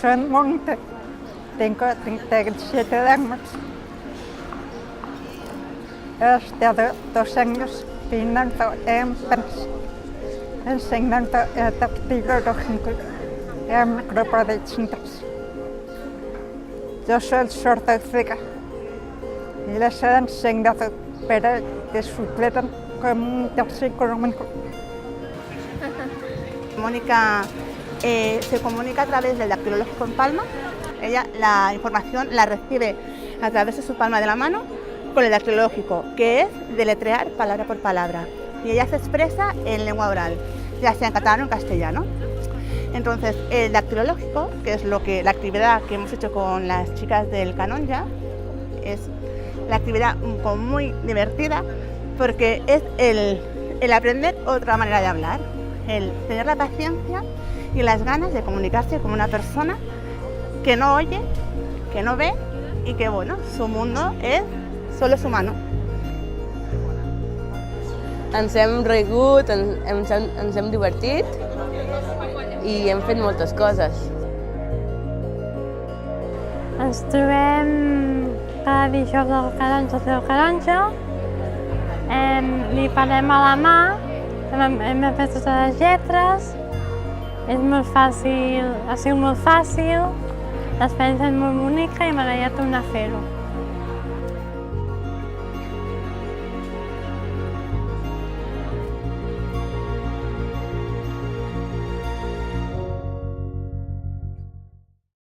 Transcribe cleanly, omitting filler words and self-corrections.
soy monje, tengo 37 años. He estado 2 años viviendo en París, enseñando el dactilológico en un grupo de chicas. Yo soy sorda y ciega y les he enseñado para que supieran comunicarse conmigo. Mónica se comunica a través del dactilológico en palma. Ella la información la recibe a través de su palma de la mano con el dactilológico, que es deletrear palabra por palabra. Y ella se expresa en lengua oral, ya sea en catalán o en castellano. Entonces, el dactilológico, que es la actividad que hemos hecho con las chicas del Canonja, es la actividad muy divertida porque es el aprender otra manera de hablar, el tener la paciencia y las ganas de comunicarse con una persona que no oye, que no ve y que, bueno, su mundo solo es humano. Ens hem rigut, ens hem divertit i hem fet moltes coses. Ens trobem cada dijous al Canonja, li parlem a la mà, hem après totes les lletres, és molt fàcil, ha sigut molt fàcil, l'experiència és molt bonica i m'agradaria tornar a fer-ho.